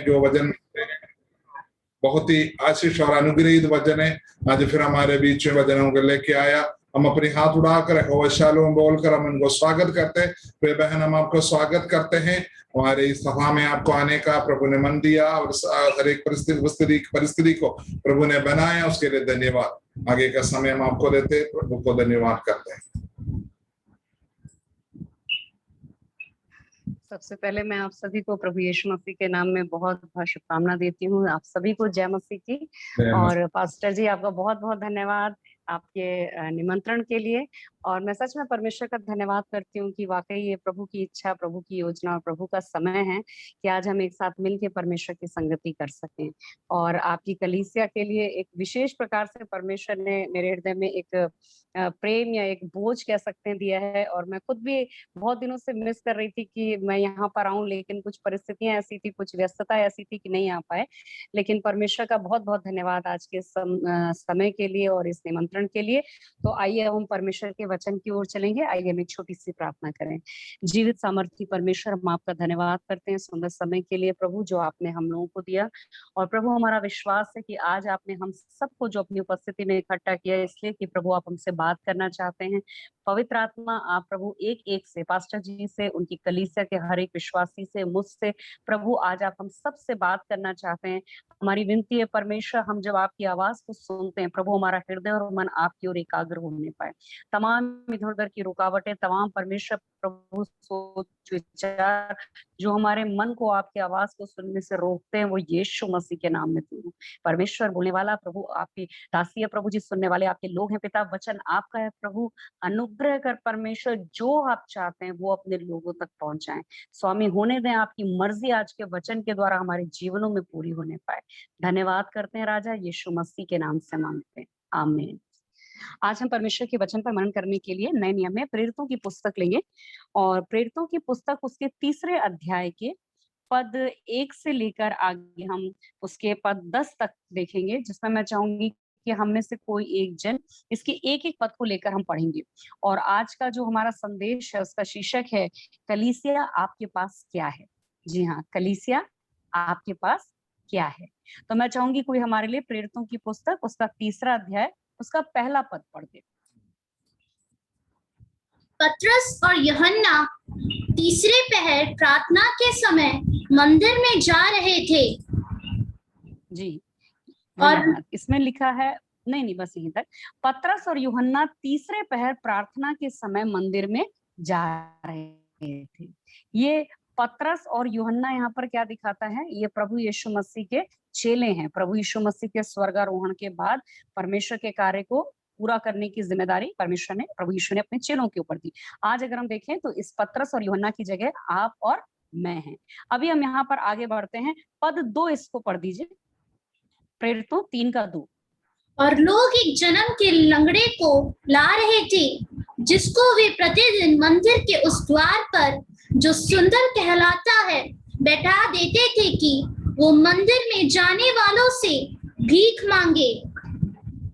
जो वचन बहुत ही आशीष और अनुग्रहित वचन है, आज फिर हमारे बीच में वचनों को लेके आया। हम अपने हाथ उड़ाकर यहोवा शालोम बोलकर हम इनको स्वागत करते हैं। वे बहन, हम आपको स्वागत करते हैं। हमारे इस सभा में आपको आने का प्रभु ने मन दिया और हर एक परिस्थिति को प्रभु ने बनाया, उसके लिए धन्यवाद। आगे का समय हम आपको देते, प्रभु को धन्यवाद करते हैं। सबसे पहले मैं आप सभी को प्रभु यीशु मसीह के नाम में बहुत बहुत शुभकामना देती हूँ। आप सभी को जय मसीह की। और पास्टर जी, आपका बहुत बहुत धन्यवाद आपके निमंत्रण के लिए। और मैं सच में परमेश्वर का धन्यवाद करती हूँ कि वाकई ये प्रभु की इच्छा, प्रभु की योजना और प्रभु का समय है कि आज हम एक साथ मिलकर परमेश्वर की संगति कर सकें। और आपकी कलीसिया के लिए एक विशेष प्रकार से परमेश्वर ने मेरे हृदय में एक प्रेम या एक बोझ कह सकते हैं दिया है। और मैं खुद भी बहुत दिनों से मिस कर रही थी कि मैं यहाँ पर आऊं, लेकिन कुछ परिस्थितियां ऐसी थी, कुछ व्यस्तता ऐसी थी कि नहीं आ पाए। लेकिन परमेश्वर का बहुत बहुत धन्यवाद आज के समय के लिए और इस निमंत्रण के लिए। तो आइए हम परमेश्वर के वचन की ओर चलेंगे। आइए हम एक छोटी सी प्रार्थना करें। जीवित सामर्थी परमेश्वर, हम आपका धन्यवाद करते हैं सुंदर समय के लिए प्रभु, जो आपने हम लोगों को दिया। और प्रभु, हमारा विश्वास है कि आज आपने हम सबको जो अपनी उपस्थिति में इकट्ठा किया, इसलिए कि प्रभु आप हमसे बात करना चाहते हैं। पवित्र आत्मा आप प्रभु एक एक से, पास्टर जी से, उनकी कलीसिया के हर एक विश्वासी से, मुझसे प्रभु आज आप हम सब से बात करना चाहते हैं। हमारी विनती है परमेश्वर, हम जब आपकी आवाज को सुनते हैं प्रभु, हमारा हृदय और मन आपकी ओर एकाग्र होने पाए। तमाम इधर उधर की रुकावटें, तमाम परमेश्वर प्रभु सोच विचार जो हमारे मन को आपकी आवाज को सुनने से रोकते हैं, वो यीशु मसीह के नाम में दूर। परमेश्वर बोलने वाला प्रभु आपकी दासी है प्रभु जी, सुनने वाले आपके लोग हैं पिता, वचन आपका है प्रभु। अनुग्रह कर परमेश्वर, जो आप चाहते हैं वो अपने लोगों तक पहुंचाएं। स्वामी होने दें, आपकी मर्जी आज के वचन के द्वारा हमारे जीवनों में पूरी होने पाए। धन्यवाद करते हैं राजा, यीशु मसीह के नाम से मांगते हैं, आमीन। आज हम परमेश्वर के वचन पर मनन करने के लिए नए नियम में प्रेरितों की पुस्तक लेंगे। और प्रेरितों की पुस्तक उसके 3 अध्याय के पद 1 से लेकर आगे हम उसके पद 10 तक देखेंगे, जिसमें मैं चाहूंगी कि हम में से कोई एक जन इसके एक एक पद को लेकर हम पढ़ेंगे। और आज का जो हमारा संदेश है उसका शीर्षक है, कलीसिया आपके पास क्या है। जी हाँ, कलीसिया आपके पास क्या है। तो मैं चाहूंगी कोई हमारे लिए प्रेरितों की पुस्तक उसका 3 अध्याय उसका पहला पद पढ़ दे। पतरस और यूहन्ना तीसरे पहर प्रार्थना के समय मंदिर में जा रहे थे। जी, और इसमें लिखा है, नहीं बस यहीं तक। पतरस और यूहन्ना तीसरे पहर प्रार्थना के समय मंदिर में जा रहे थे। ये पतरस और यूहन्ना यहाँ पर क्या दिखाता है, ये प्रभु यीशु मसीह के चेले हैं। प्रभु यीशु मसीह के स्वर्गारोहण के बाद परमेश्वर के कार्य को पूरा करने की जिम्मेदारी परमेश्वर ने, प्रभु यीशु ने अपने चेलों के ऊपर दी। आज अगर हम देखें तो इस पतरस और यूहन्ना की जगह आप और मैं हैं। अभी हम यहाँ पर आगे बढ़ते हैं, पद 2 इसको पढ़ दीजिए, प्रेरितों 3:2। और लोग एक जन्म के लंगड़े को ला रहे थे, जिसको वे प्रतिदिन मंदिर के उस द्वार पर, जो सुंदर कहलाता है, बैठा देते थे कि वो मंदिर में जाने वालों से भीख मांगे।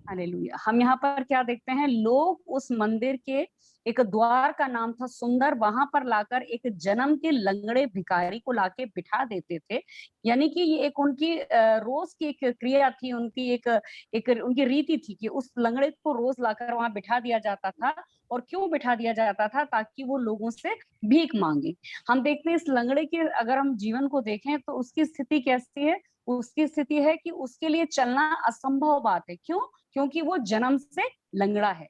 हालेलुया। हम यहाँ पर क्या देखते हैं, लोग उस मंदिर के एक द्वार का नाम था सुंदर, वहां पर लाकर एक जन्म के लंगड़े भिखारी को लाके बिठा देते थे। यानी कि ये एक उनकी रोज की एक क्रिया थी, उनकी एक उनकी रीति थी कि उस लंगड़े को रोज लाकर वहां बिठा दिया जाता था। और क्यों बिठा दिया जाता था? ताकि वो लोगों से भीख मांगे। हम देखते हैं इस लंगड़े के अगर हम जीवन को देखें तो उसकी स्थिति कैसी है, उसकी स्थिति है कि उसके लिए चलना असंभव बात है। क्यों? क्योंकि वो जन्म से लंगड़ा है,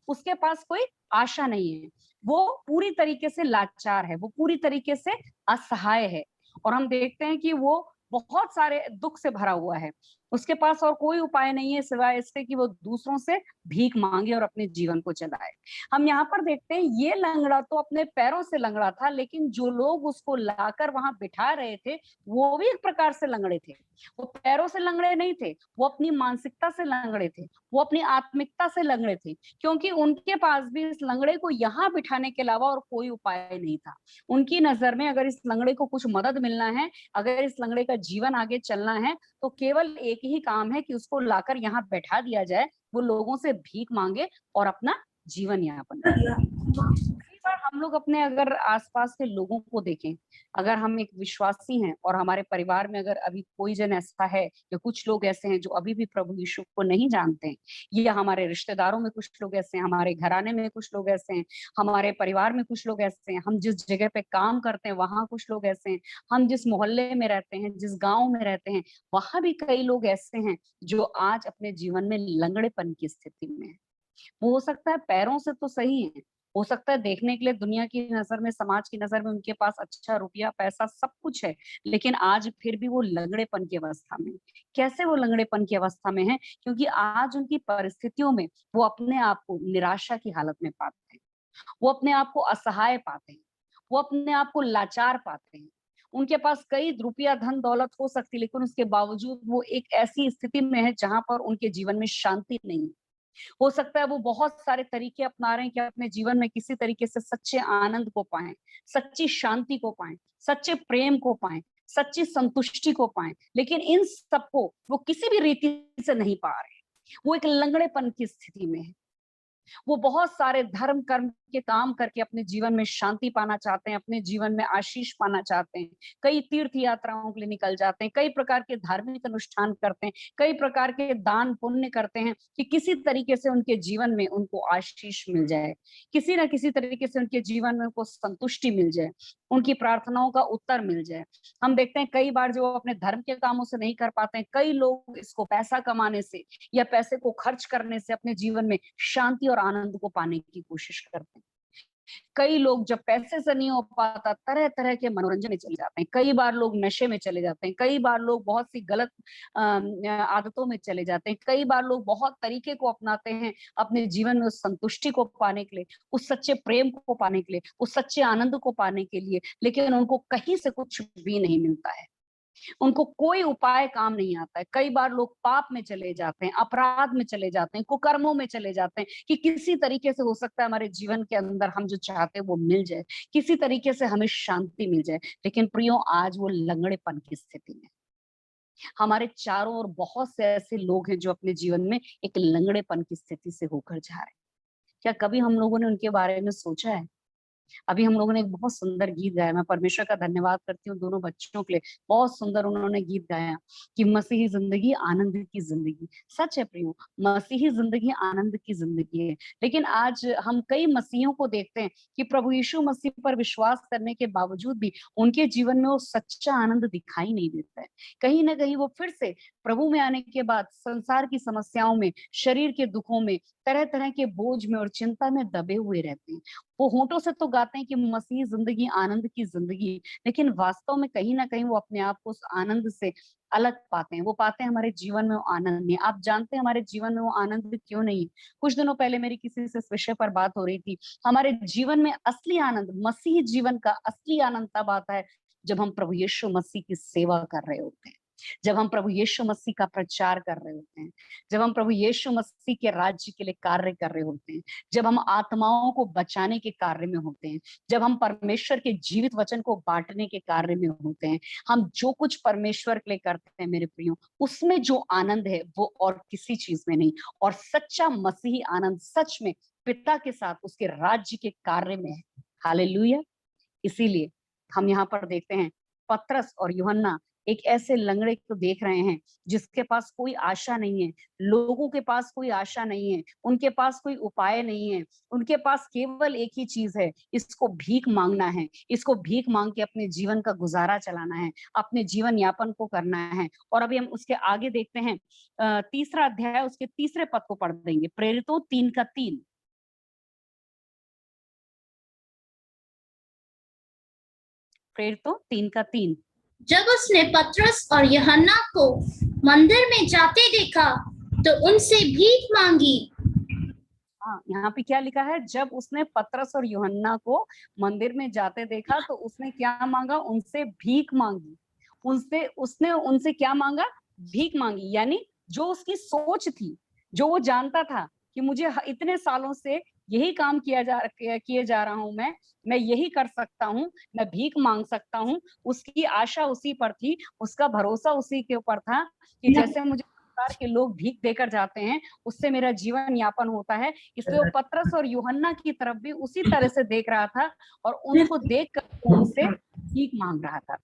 उसके पास कोई आशा नहीं है, वो पूरी तरीके से लाचार है, वो पूरी तरीके से असहाय है। और हम देखते हैं कि वो बहुत सारे दुख से भरा हुआ है, उसके पास और कोई उपाय नहीं है सिवाय इसके कि वो दूसरों से भीख मांगे और अपने जीवन को चलाए। हम यहाँ पर देखते हैं ये लंगड़ा तो अपने पैरों से लंगड़ा था, लेकिन जो लोग उसको लाकर वहां बिठा रहे थे वो भी एक प्रकार से लंगड़े थे। वो पैरों से लंगड़े नहीं थे, वो अपनी मानसिकता से लंगड़े थे, वो अपनी आत्मिकता से लंगड़े थे, क्योंकि उनके पास भी इस लंगड़े को यहाँ बिठाने के अलावा और कोई उपाय नहीं था। उनकी नजर में अगर इस लंगड़े को कुछ मदद मिलना है, अगर इस लंगड़े का जीवन आगे चलना है, तो केवल एक ही काम है कि उसको लाकर यहाँ बैठा दिया जाए, वो लोगों से भीख मांगे और अपना जीवन यापन करे। कई बार हम हम लोग अपने अगर आसपास के लोगों को देखें, अगर हम एक विश्वासी हैं और हमारे परिवार में अगर अभी कोई जन ऐसा है या कुछ लोग ऐसे हैं जो अभी भी प्रभु यीशु को नहीं जानते हैं, या हमारे रिश्तेदारों में कुछ लोग ऐसे हैं, हमारे घराने में कुछ लोग ऐसे हैं, हमारे परिवार में कुछ लोग ऐसे हैं, हम जिस जगह पे काम करते हैं वहां कुछ लोग ऐसे हैं, हम जिस मोहल्ले में रहते हैं, जिस गांव में रहते हैं, वहां भी कई लोग ऐसे हैं जो आज अपने जीवन में लंगड़ेपन की स्थिति में है। वो हो सकता है पैरों से तो सही है, हो सकता है देखने के लिए दुनिया की नजर में, समाज की नजर में उनके पास अच्छा रुपया पैसा सब कुछ है, लेकिन आज फिर भी वो लंगड़ेपन की अवस्था में। कैसे वो लंगड़ेपन की अवस्था में है? क्योंकि आज उनकी परिस्थितियों में वो अपने आप को निराशा की हालत में पाते हैं, वो अपने आप को असहाय पाते हैं, वो अपने आप को लाचार पाते हैं। उनके पास कई रुपया धन दौलत हो सकती है, लेकिन उसके बावजूद वो एक ऐसी स्थिति में है जहां पर उनके जीवन में शांति नहीं है। हो सकता है वो बहुत सारे तरीके अपना रहे हैं कि अपने जीवन में किसी तरीके से सच्चे आनंद को पाएं, सच्ची शांति को पाएं, सच्चे प्रेम को पाएं, सच्ची संतुष्टि को पाएं, लेकिन इन सबको वो किसी भी रीति से नहीं पा रहे। वो एक लंगड़ेपन की स्थिति में है। वो बहुत सारे धर्म कर्म के काम करके अपने जीवन में शांति पाना चाहते हैं, अपने जीवन में आशीष पाना चाहते हैं, कई तीर्थ यात्राओं के लिए निकल जाते हैं, कई प्रकार के धार्मिक अनुष्ठान करते हैं, कई प्रकार के दान पुण्य करते हैं कि किसी तरीके से उनके जीवन में उनको आशीष मिल जाए, किसी ना किसी तरीके से उनके जीवन में उनको संतुष्टि मिल जाए, उनकी प्रार्थनाओं का उत्तर मिल जाए। हम देखते हैं कई बार जो अपने धर्म के कामों से नहीं कर पाते हैं, कई लोग इसको पैसा कमाने से या पैसे को खर्च करने से अपने जीवन में शांति और आनंद को पाने की कोशिश करते हैं। कई लोग जब पैसे से नहीं हो पाता, तरह तरह के मनोरंजन में चले जाते हैं, कई बार लोग नशे में चले जाते हैं, कई बार लोग बहुत सी गलत आदतों में चले जाते हैं, कई बार लोग बहुत तरीके को अपनाते हैं अपने जीवन में उस संतुष्टि को पाने के लिए, उस सच्चे प्रेम को पाने के लिए, उस सच्चे आनंद को पाने के लिए, लेकिन उनको कहीं से कुछ भी नहीं मिलता है। उनको कोई उपाय काम नहीं आता है। कई बार लोग पाप में चले जाते हैं, अपराध में चले जाते हैं, कुकर्मों में चले जाते हैं कि किसी तरीके से हो सकता है हमारे जीवन के अंदर हम जो चाहते हैं वो मिल जाए, किसी तरीके से हमें शांति मिल जाए। लेकिन प्रियो, आज वो लंगड़ेपन की स्थिति में हमारे चारों ओर बहुत से ऐसे लोग हैं जो अपने जीवन में एक लंगड़ेपन की स्थिति से होकर जा रहे हैं। क्या कभी हम लोगों ने उनके बारे में सोचा है? अभी हम लोगों ने एक बहुत सुंदर गीत गाया, मैं परमेश्वर का धन्यवाद करती हूँ दोनों बच्चों के लिए, बहुत सुंदर उन्होंने गीत गाया कि मसीही जिंदगी आनंद की जिंदगी। सच है प्रियो, मसीही जिंदगी आनंद की जिंदगी है। लेकिन आज हम कई मसीहियों को देखते हैं कि प्रभु यीशु मसीह पर विश्वास करने के बावजूद भी उनके जीवन में वो सच्चा आनंद दिखाई नहीं देता है। कहीं ना कहीं वो फिर से प्रभु में आने के बाद संसार की समस्याओं में, शरीर के दुखों में, तरह तरह के बोझ में और चिंता में दबे हुए रहते हैं। वो होंठों से तो गाते हैं कि मसीह जिंदगी आनंद की जिंदगी, लेकिन वास्तव में कहीं ना कहीं वो अपने आप को उस आनंद से अलग पाते हैं। वो पाते हैं हमारे जीवन में वो आनंद नहीं। आप जानते हैं हमारे जीवन में वो आनंद क्यों नहीं? कुछ दिनों पहले मेरी किसी से इस विषय पर बात हो रही थी। हमारे जीवन में असली आनंद, मसीह जीवन का असली आनंद तब आता है जब हम प्रभु यीशु मसीह की सेवा कर रहे होते हैं, जब हम प्रभु यीशु मसीह का प्रचार कर रहे होते हैं, जब हम प्रभु यीशु मसीह के राज्य के लिए कार्य कर रहे होते हैं, जब हम आत्माओं को बचाने के कार्य में होते हैं, जब हम परमेश्वर के जीवित वचन को बांटने के कार्य में होते हैं। हम जो कुछ परमेश्वर के लिए करते हैं मेरे प्रियो, उसमें जो आनंद है वो और किसी चीज में नहीं। और सच्चा मसीही आनंद सच में पिता के साथ उसके राज्य के कार्य में है। हालेलुया। इसीलिए हम यहाँ पर देखते हैं पतरस और यूहन्ना एक ऐसे लंगड़े को देख रहे हैं जिसके पास कोई आशा नहीं है, लोगों के पास कोई आशा नहीं है, उनके पास कोई उपाय नहीं है, उनके पास केवल एक ही चीज है, इसको भीख मांगना है, इसको भीख मांग के अपने जीवन का गुजारा चलाना है, अपने जीवन यापन को करना है। और अभी हम उसके आगे देखते हैं, 3रा अध्याय उसके 3रे पद को पढ़ देंगे, प्रेरितों 3:3। प्रेरितों 3:3। जब उसने पतरस और यूहन्ना को मंदिर में जाते देखा तो उनसे भीख मांगी। हाँ, यहाँ पे क्या लिखा है? जब उसने पतरस और यूहन्ना को मंदिर में जाते देखा तो उसने क्या मांगा? उनसे भीख मांगी। उसने उनसे क्या मांगा? भीख मांगी। यानी जो उसकी सोच थी, जो वो जानता था कि मुझे इतने सालों से यही काम किए जा रहा हूं, मैं यही कर सकता हूँ, मैं भीख मांग सकता हूँ, उसकी आशा उसी पर थी, उसका भरोसा उसी के ऊपर था कि जैसे मुझे प्रकार के लोग भीख देकर जाते हैं उससे मेरा जीवन यापन होता है। इसलिए वो पतरस और यूहन्ना की तरफ भी उसी तरह से देख रहा था और उनको देखकर वो उनसे भीख मांग रहा था,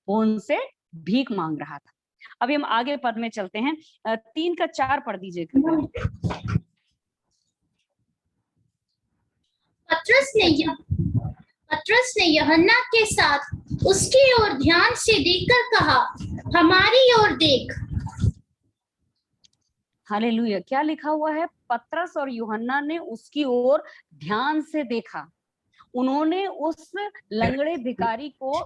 वो उनसे भीख मांग रहा था। अभी हम आगे पद में चलते हैं, 3 का 4 पढ़ दीजिए कृपया। पतरस ने यूहन्ना के साथ उसकी ओर ध्यान से देखकर कहा, हमारी ओर देख। हालेलुया। क्या लिखा हुआ है? पतरस और यूहन्ना ने उसकी ओर ध्यान से देखा। उन्होंने उस लंगड़े भिखारी को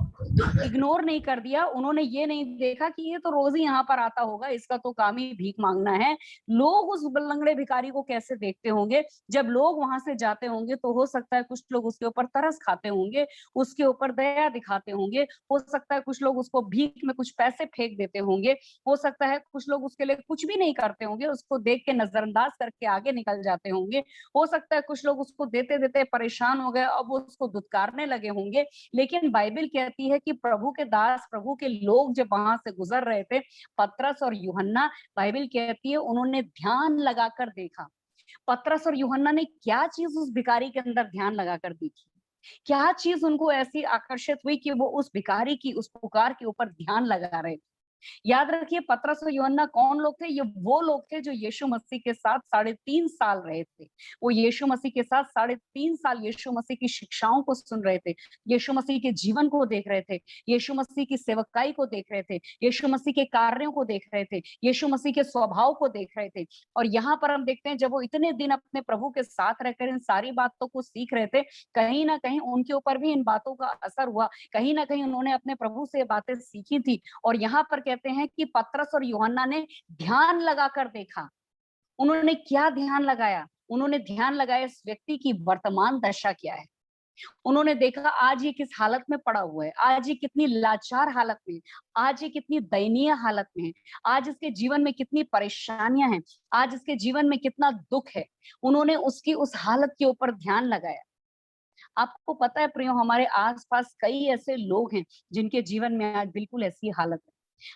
इग्नोर नहीं कर दिया। उन्होंने ये नहीं देखा कि ये तो रोज ही यहाँ पर आता होगा, इसका तो काम ही भीख मांगना है। लोग उस लंगड़े भिखारी को कैसे देखते होंगे? जब लोग वहां से जाते होंगे तो हो सकता है कुछ लोग उसके ऊपर तरस खाते होंगे, उसके ऊपर दया दिखाते होंगे। हो सकता है कुछ लोग उसको भीख में कुछ पैसे फेंक देते होंगे। हो सकता है कुछ लोग उसके लिए कुछ भी नहीं करते होंगे, उसको देख के नजरअंदाज करके आगे निकल जाते होंगे। हो सकता है कुछ लोग उसको देते देते परेशान हो गए, अब वो उसको दुत्कारने लगे होंगे। लेकिन बाइबल कहती है कि प्रभु के दास, प्रभु के लोग जब वहां से गुजर रहे थे, पतरस और यूहन्ना, बाइबल कहती है उन्होंने ध्यान लगाकर देखा। पतरस और यूहन्ना ने क्या चीज उस भिखारी के अंदर ध्यान लगाकर देखी? क्या चीज उनको ऐसी आकर्षित हुई कि वो उस भिखारी की उस पुकार के ऊपर ध्यान लगा रहे? याद रखिए, पतरस और यूहन्ना कौन लोग थे? ये वो लोग थे जो यीशु मसीह के साथ 3.5 साल रहे थे। वो यीशु मसीह के साथ 3.5 साल यीशु मसीह की शिक्षाओं को सुन रहे थे, यीशु मसीह के जीवन को देख रहे थे, यीशु मसीह की सेवकाई को देख रहे थे, यीशु मसीह के कार्यों को देख रहे थे, यीशु मसीह के स्वभाव को देख रहे थे। और यहाँ पर हम देखते हैं जब वो इतने दिन अपने प्रभु के साथ रहकर इन सारी बातों को सीख रहे थे, कहीं ना कहीं उनके ऊपर भी इन बातों का असर हुआ। कहीं ना कहीं उन्होंने अपने प्रभु से ये बातें सीखी थी। और यहाँ पर कहते हैं कि पतरस और यूहन्ना ने ध्यान लगाकर देखा। उन्होंने क्या ध्यान लगाया? उन्होंने ध्यान लगाया इस व्यक्ति की वर्तमान दशा क्या है। उन्होंने देखा आज ये किस हालत में पड़ा हुआ है, आज ये कितनी लाचार हालत में, आज ये कितनी दयनीय हालत में है, आज इसके जीवन में कितनी परेशानियां हैं, आज इसके जीवन में कितना दुख है। उन्होंने उसकी उस हालत के ऊपर ध्यान लगाया। आपको पता है प्रियो, हमारे आसपास कई ऐसे लोग हैं जिनके जीवन में आज बिल्कुल ऐसी हालत है।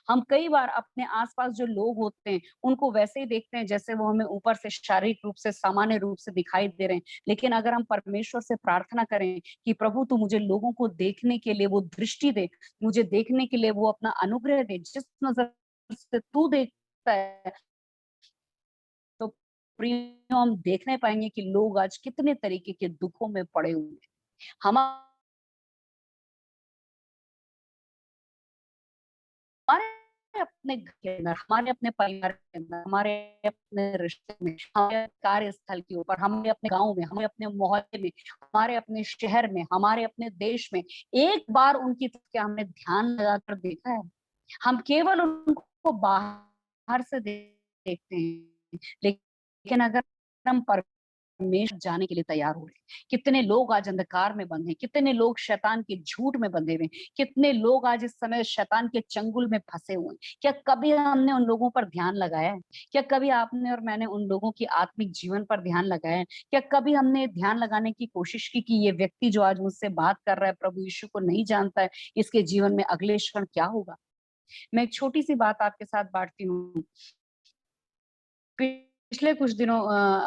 हम कई बार अपने आसपास जो लोग होते हैं उनको वैसे ही देखते हैं जैसे वो हमें ऊपर से शारीरिक रूप से, सामान्य रूप से दिखाई दे रहे हैं। लेकिन अगर हम परमेश्वर से प्रार्थना करें कि प्रभु तू मुझे लोगों को देखने के लिए वो दृष्टि दे, मुझे देखने के लिए वो अपना अनुग्रह दे, जिस नजर से तू देखता है, तो प्रियो हम देखने पाएंगे कि लोग आज कितने तरीके के दुखों में पड़े हुए हैं। हमारे अपने घर के अंदर, हमारे अपने परिवार के अंदर, हमारे अपने रिश्ते में, हमारे कार्यस्थल के ऊपर, हमारे अपने गांव में, हमारे अपने मोहल्ले में, हमारे अपने शहर में, हमारे अपने देश में, एक बार उनकी तरफ क्या हमने ध्यान लगाकर देखा है? हम केवल उनको बाहर से देखते हैं, लेकिन अगर हम परमेश्वर जाने के लिए तैयार हो रहे हैं, कितने लोग आज अंधकार में बंधे हैं, कितने लोग शैतान के झूठ में बंधे हुए हैं, कितने लोग आज इस समय शैतान के चंगुल में फंसे हुए हैं। क्या कभी हमने उन लोगों पर ध्यान लगाया है? क्या कभी आपने और मैंने उन लोगों की आत्मिक जीवन पर ध्यान लगाया है? क्या कभी हमने ध्यान लगाने की कोशिश की कि ये व्यक्ति जो आज मुझसे बात कर रहा है प्रभु यीशु को नहीं जानता है, इसके जीवन में अगले क्षण क्या होगा? मैं एक छोटी सी बात आपके साथ बांटती हूँ। पिछले कुछ दिनों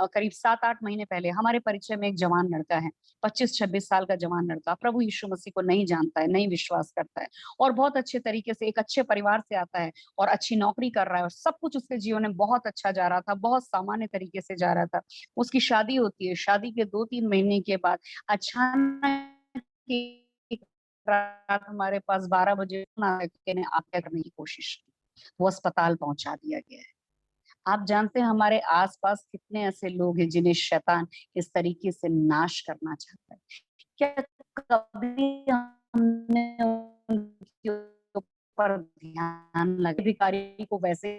करीब 7-8 महीने पहले हमारे परिचय में एक जवान लड़का है, 25-26 साल का जवान लड़का, प्रभु यीशु मसीह को नहीं जानता है, नहीं विश्वास करता है और बहुत अच्छे तरीके से एक अच्छे परिवार से आता है और अच्छी नौकरी कर रहा है और सब कुछ उसके जीवन में बहुत अच्छा जा रहा था, बहुत सामान्य तरीके से जा रहा था। उसकी शादी होती है, शादी के 2-3 महीने के बाद अचानक एक रात हमारे पास 12 बजे ने आत्महत्या करने की कोशिश की। वो अस्पताल पहुंचा दिया गया है। आप जानते हैं हमारे आसपास कितने ऐसे लोग हैं जिन्हें शैतान इस तरीके से नाश करना चाहता है। क्या कभी हमने उनके ऊपर ध्यान लगा? भिखारी को वैसे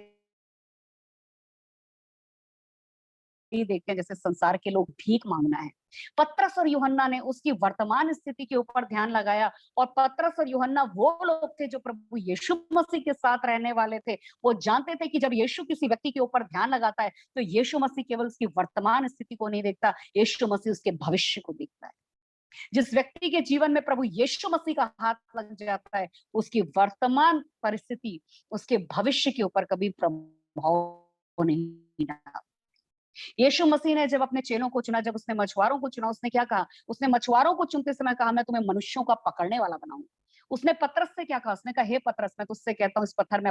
ही देखते हैं जैसे संसार के लोग भीख मांगना है। पतरस और यूहन्ना ने उसकी वर्तमान स्थिति के ऊपर ध्यान लगाया और पतरस और यूहन्ना वो लोग थे जो प्रभु यीशु मसीह के साथ रहने वाले थे। वो जानते थे कि जब यीशु किसी व्यक्ति के ऊपर ध्यान लगाता है तो यीशु मसीह केवल उसकी वर्तमान स्थिति को नहीं देखता, यीशु मसीह उसके भविष्य को देखता है। जिस व्यक्ति के जीवन में प्रभु यीशु मसीह का हाथ लग जाता है, उसकी वर्तमान परिस्थिति उसके भविष्य के ऊपर कभी प्रभाव भाव नहीं डाला। यीशु मसीह ने जब अपने चेलों को चुना, जब उसने मछुआरों को चुना, उसने क्या कहा? उसने मछुआरों को चुनते समय कहा, मैं तुम्हें मनुष्यों का पकड़ने वाला बनाऊंगा। उसने पतरस से क्या कहा? उसने कहा, हे पतरस, मैं तुझसे कहता हूँ, इस पत्थर में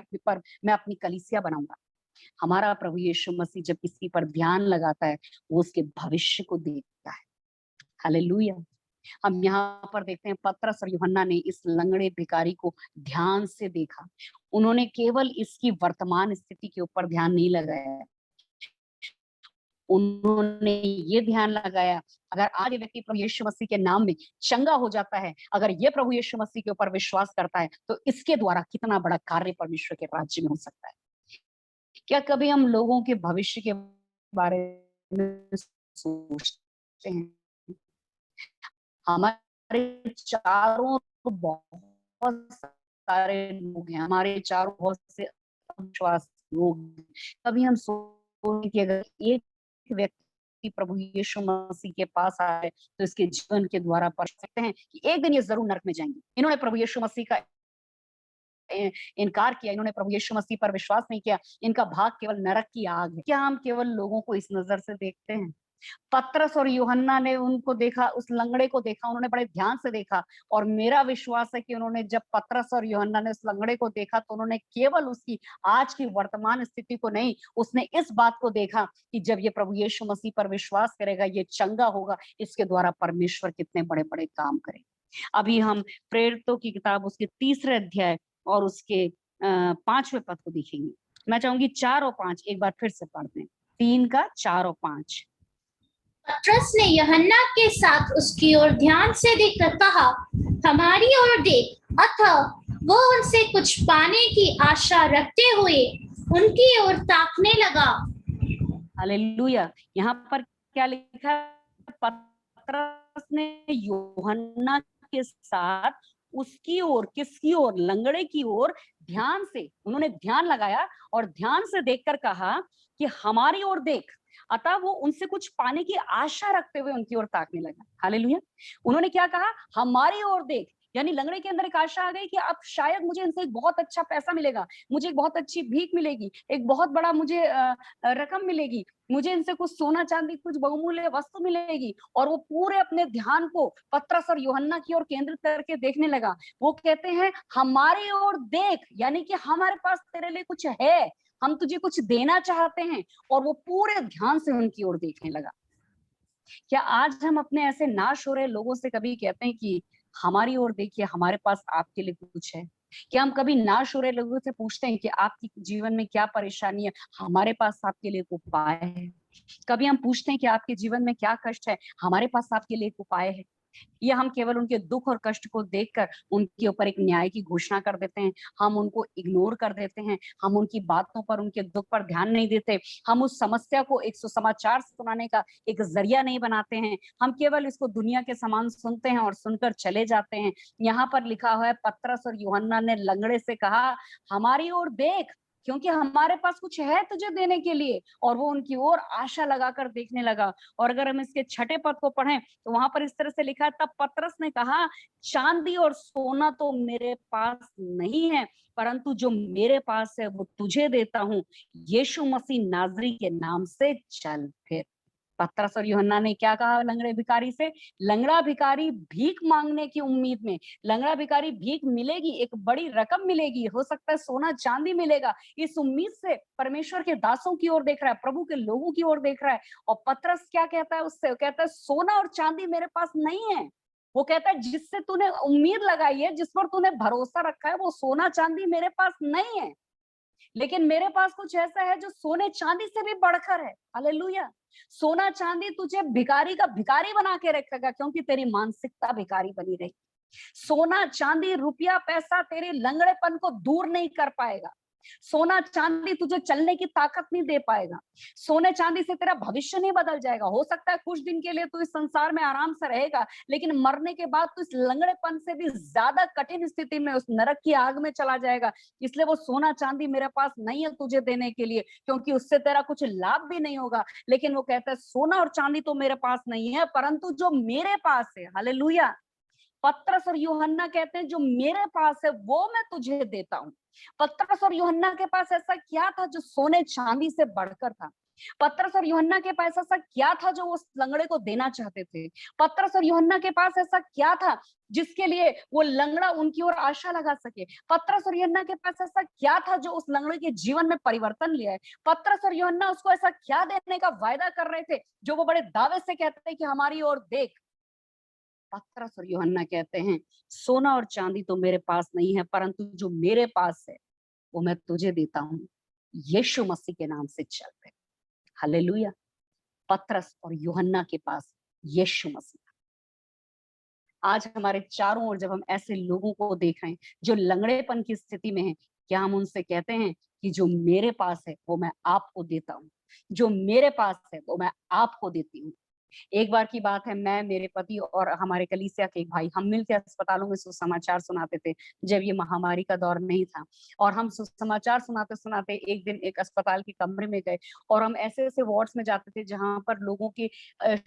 मैं अपनी कलीसिया बनाऊंगा। हमारा प्रभु यीशु मसीह जब किसी पर ध्यान लगाता है, वो उसके भविष्य को देखता है। हालेलुया। हम यहाँ पर देखते हैं पतरस और यूहन्ना ने इस लंगड़े भिखारी को ध्यान से देखा। उन्होंने केवल इसकी वर्तमान स्थिति के ऊपर ध्यान नहीं लगाया, उन्होंने ये ध्यान लगाया, अगर आज ये व्यक्ति प्रभु यीशु मसीह के नाम में चंगा हो जाता है, अगर ये प्रभु यीशु मसीह के ऊपर विश्वास करता है, तो इसके द्वारा कितना बड़ा कार्य परमेश्वर के राज्य में हो सकता है। क्या कभी हम लोगों के भविष्य के बारे में सोचते हैं? हमारे चारों बहुत सारे लोग हैं, हमारे चारों बहुत से अविश्वास लोग हैं। कभी हम सोचते कि अगर एक व्यक्ति प्रभु यीशु मसीह के पास आए तो इसके जीवन के द्वारा पढ़ सकते हैं कि एक दिन ये जरूर नरक में जाएंगे। इन्होंने प्रभु यीशु मसीह का इनकार किया, इन्होंने प्रभु यीशु मसीह पर विश्वास नहीं किया, इनका भाग केवल नरक की आग है। क्या हम केवल लोगों को इस नजर से देखते हैं? पतरस और यूहन्ना ने उनको देखा, उस लंगड़े को देखा, उन्होंने बड़े ध्यान से देखा, और मेरा विश्वास है कि उन्होंने जब पतरस और यूहन्ना ने उस लंगड़े को देखा तो उन्होंने केवल उसकी आज की वर्तमान स्थिति को नहीं, उसने इस बात को देखा कि जब ये प्रभु यीशु मसीह पर विश्वास करेगा, ये चंगा होगा, इसके द्वारा परमेश्वर कितने बड़े बड़े काम करेगा। अभी हम प्रेरितों की किताब उसके 3 अध्याय और उसके 5वें पद को देखेंगे। मैं चाहूंगी 4 और 5 एक बार फिर से पढ़ते हैं, 3 का 4 और 5। पतरस ने यूहन्ना के साथ उसकी ओर ध्यान से देखकर कहा, हमारी ओर देख। अतः वो उनसे कुछ पाने की आशा रखते हुए उनकी ओर ताकने लगा। हालेलुया। यहाँ पर क्या लिखा है? पतरस ने यूहन्ना के साथ उसकी ओर, किसकी ओर? लंगड़े की ओर ध्यान से, उन्होंने ध्यान लगाया और ध्यान से देखकर कहा कि हमारी ओर देख। अतः वो उनसे कुछ पाने की आशा रखते हुए उनकी ओर ताकने लगा। हालेलुया। उन्होंने क्या कहा? हमारी ओर देख। यानी लंगड़े के अंदर एक आशा आ गई कि अब शायद मुझे इनसे एक बहुत अच्छा पैसा मिलेगा, मुझे एक बहुत अच्छी भीख मिलेगी, एक बहुत बड़ा मुझे रकम मिलेगी, मुझे इनसे कुछ सोना चांदी, कुछ बहुमूल्य वस्तु मिलेगी। और वो पूरे अपने ध्यान को पतरस और यूहन्ना की ओर केंद्रित करके देखने लगा। वो कहते हैं, हमारी ओर देख, यानी कि हमारे पास तेरे लिए कुछ है, हम तुझे कुछ देना चाहते हैं। और वो पूरे ध्यान से उनकी ओर देखने लगा। क्या आज हम अपने ऐसे नाश हो रहे लोगों से कभी कहते हैं कि हमारी ओर देखिए, हमारे पास आपके लिए कुछ है? क्या हम कभी नाश हो रहे लोगों से पूछते हैं कि आपकी जीवन में क्या परेशानी है? हमारे पास आपके लिए एक उपाय है। कभी हम पूछते हैं कि आपके जीवन में क्या कष्ट है? हमारे पास आपके लिए एक उपाय है। या हम केवल उनके दुख और कष्ट को देखकर उनके ऊपर एक न्याय की घोषणा कर देते हैं, हम उनको इग्नोर कर देते हैं, हम उनकी बातों पर, उनके दुख पर ध्यान नहीं देते, हम उस समस्या को एक सुसमाचार सुनाने का एक जरिया नहीं बनाते हैं, हम केवल इसको दुनिया के समान सुनते हैं और सुनकर चले जाते हैं। यहाँ पर लिखा हुआ है, पतरस और यूहन्ना ने लंगड़े से कहा, हमारी ओर देख, क्योंकि हमारे पास कुछ है तुझे देने के लिए। और वो उनकी ओर आशा लगाकर देखने लगा। और अगर हम इसके 6ठे पद को पढ़ें तो वहां पर इस तरह से लिखा है, तब पतरस ने कहा, चांदी और सोना तो मेरे पास नहीं है, परंतु जो मेरे पास है वो तुझे देता हूँ। यीशु मसीह नाजरी के नाम से चल फिर। पतरस और यूहन्ना ने क्या कहा लंगड़े भिखारी से? लंगड़ा भिखारी भीख मांगने की उम्मीद में, लंगड़ा भिखारी भीख मिलेगी, एक बड़ी रकम मिलेगी, हो सकता है सोना चांदी मिलेगा, इस उम्मीद से परमेश्वर के दासों की ओर देख रहा है, प्रभु के लोगों की ओर देख रहा है। और पतरस क्या कहता है उससे? कहता है, सोना और चांदी मेरे पास नहीं है। वो कहता है, जिससे तूने उम्मीद लगाई है, जिस पर तूने भरोसा रखा है, वो सोना चांदी मेरे पास नहीं है, लेकिन मेरे पास कुछ ऐसा है जो सोने चांदी से भी बढ़कर है। हालेलुया। सोना चांदी तुझे भिखारी का भिखारी बना के रखेगा, क्योंकि तेरी मानसिकता भिखारी बनी रही। सोना चांदी, रुपया, पैसा तेरे लंगड़ेपन को दूर नहीं कर पाएगा। सोना चांदी तुझे चलने की ताकत नहीं दे पाएगा। सोने चांदी से तेरा भविष्य नहीं बदल जाएगा। हो सकता है कुछ दिन के लिए तू इस संसार में आराम से रहेगा, लेकिन मरने के बाद तू इस लंगड़ेपन से भी ज्यादा कठिन स्थिति में, उस नरक की आग में चला जाएगा। इसलिए वो सोना चांदी मेरे पास नहीं है तुझे देने के लिए, क्योंकि उससे तेरा कुछ लाभ भी नहीं होगा। लेकिन वो कहता है, सोना और चांदी तो मेरे पास नहीं है, परंतु जो मेरे पास है, हालेलुया, पतरस और यूहन्ना कहते हैं जो मेरे पास है वो मैं तुझे देता हूँ। पतरस और यूहन्ना के पास ऐसा क्या था जो सोने चांदी से बढ़कर था? पतरस और यूहन्ना के पास ऐसा क्या था जो उस लंगड़े को देना चाहते थे? पतरस और यूहन्ना के पास ऐसा क्या था जिसके लिए वो लंगड़ा उनकी ओर आशा लगा सके? पतरस और यूहन्ना के पास ऐसा क्या था जो उस लंगड़े के जीवन में परिवर्तन लिया है? पतरस और यूहन्ना उसको ऐसा क्या देने का वायदा कर रहे थे जो वो बड़े दावे से कहते हैं कि हमारी ओर देख? पतरस और यूहन्ना कहते हैं सोना और चांदी तो मेरे पास नहीं है, परंतु जो मेरे पास है वो मैं तुझे देता हूँ। यीशु मसीह के नाम से चल पे। हालेलुया। पतरस और यूहन्ना के पास यीशु मसीह था। आज हमारे चारों ओर जब हम ऐसे लोगों को देख रहे हैं जो लंगड़ेपन की स्थिति में हैं, क्या हम उनसे कहते हैं कि जो मेरे पास है वो मैं आपको देता हूँ, जो मेरे पास है वो मैं आपको देती हूँ? एक बार की बात है, मैं, मेरे पति और हमारे कलीसिया के एक भाई, हम मिलकर अस्पतालों में सुसमाचार सुनाते थे जब ये महामारी का दौर नहीं था। और हम सुसमाचार सुनाते सुनाते एक दिन एक अस्पताल के कमरे में गए और हम ऐसे ऐसे वार्ड्स में जाते थे जहां पर लोगों के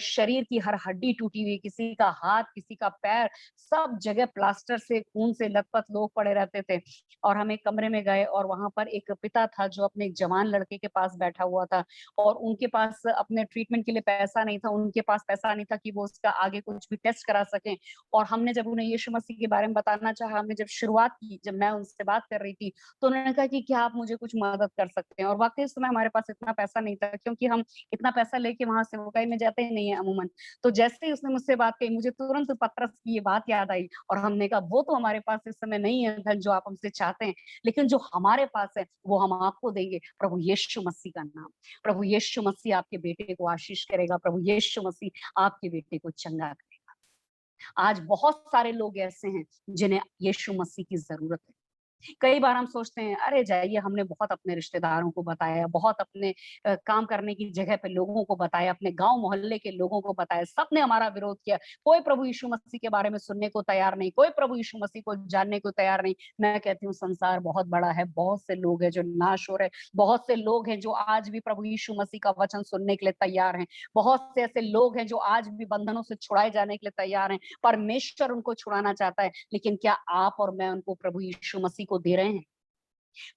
शरीर की हर हड्डी टूटी हुई, किसी का हाथ, किसी का पैर, सब जगह प्लास्टर से, खून से लथपथ लोग पड़े रहते थे। और हम एक कमरे में गए और वहां पर एक पिता था जो अपने एक जवान लड़के के पास बैठा हुआ था और उनके पास अपने ट्रीटमेंट के लिए पैसा नहीं था, उनके पास पैसा नहीं था कि वो उसका आगे कुछ भी टेस्ट करा सकें। और हमने जब उन्हें यीशु मसीह के बारे में बताना चाहा, हमने जब शुरुआत की, जब मैं उनसे बात कर रही थी, तो उन्होंने कहा कि क्या आप मुझे कुछ मदद कर सकते हैं? और वाकई उस समय हमारे पास इतना पैसा नहीं था, क्योंकि हम इतना पैसा लेके वहां सेवकाई में जाते ही नहीं है अमूमन। तो जैसे ही उसने मुझसे बात कही, मुझे तुरंत पतरस की ये बात याद आई और हमने कहा वो तो हमारे पास इस समय नहीं है धन जो आप हमसे चाहते हैं, लेकिन जो हमारे पास है वो हम आपको देंगे। प्रभु यीशु मसीह का नाम। प्रभु यीशु मसीह आपके बेटे को आशीष करेगा। प्रभु यीशु मसीह आपके बेटे को चंगा करेगा। आज बहुत सारे लोग ऐसे हैं जिन्हें यीशु मसीह की जरूरत है। कई बार हम सोचते हैं अरे जाइए, हमने बहुत अपने रिश्तेदारों को बताया, बहुत अपने काम करने की जगह पे लोगों को बताया, अपने गांव मोहल्ले के लोगों को बताया, सबने हमारा विरोध किया, कोई प्रभु यीशु मसीह के बारे में सुनने को तैयार नहीं, कोई प्रभु यीशु मसीह को जानने को तैयार नहीं। मैं कहती हूँ संसार बहुत बड़ा है, बहुत से लोग हैं जो नाश हो रहे, बहुत से लोग हैं जो आज भी प्रभु यीशु मसीह का वचन सुनने के लिए तैयार हैं, बहुत से ऐसे लोग हैं जो आज भी बंधनों से छुड़ाए जाने के लिए तैयार हैं। परमेश्वर उनको छुड़ाना चाहता है, लेकिन क्या आप और मैं उनको प्रभु यीशु मसीह को दे रहे हैं?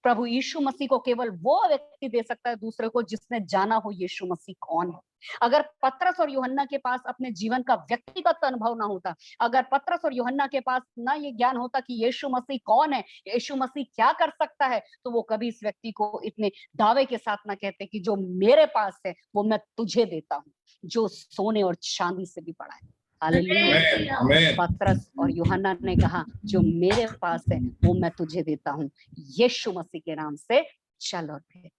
प्रभु यीशु मसीह को केवल वो व्यक्ति दे सकता है दूसरे को जिसने जाना हो यीशु मसीह कौन है। अगर पतरस और यूहन्ना के पास अपने जीवन का व्यक्तिगत अनुभव ना होता, अगर पतरस और यूहन्ना के पास ना ये ज्ञान होता कि यीशु मसीह कौन है, यीशु मसीह क्या कर सकता है, तो वो कभी इस व्यक्ति को इतने दावे के साथ ना कहते कि जो मेरे पास है वो मैं तुझे देता हूँ, जो सोने और चांदी से भी बड़ा है। हालेलुया। पतरस और यूहन्ना ने कहा जो मेरे पास है वो मैं तुझे देता हूँ, यीशु मसीह के नाम से चल और फिर।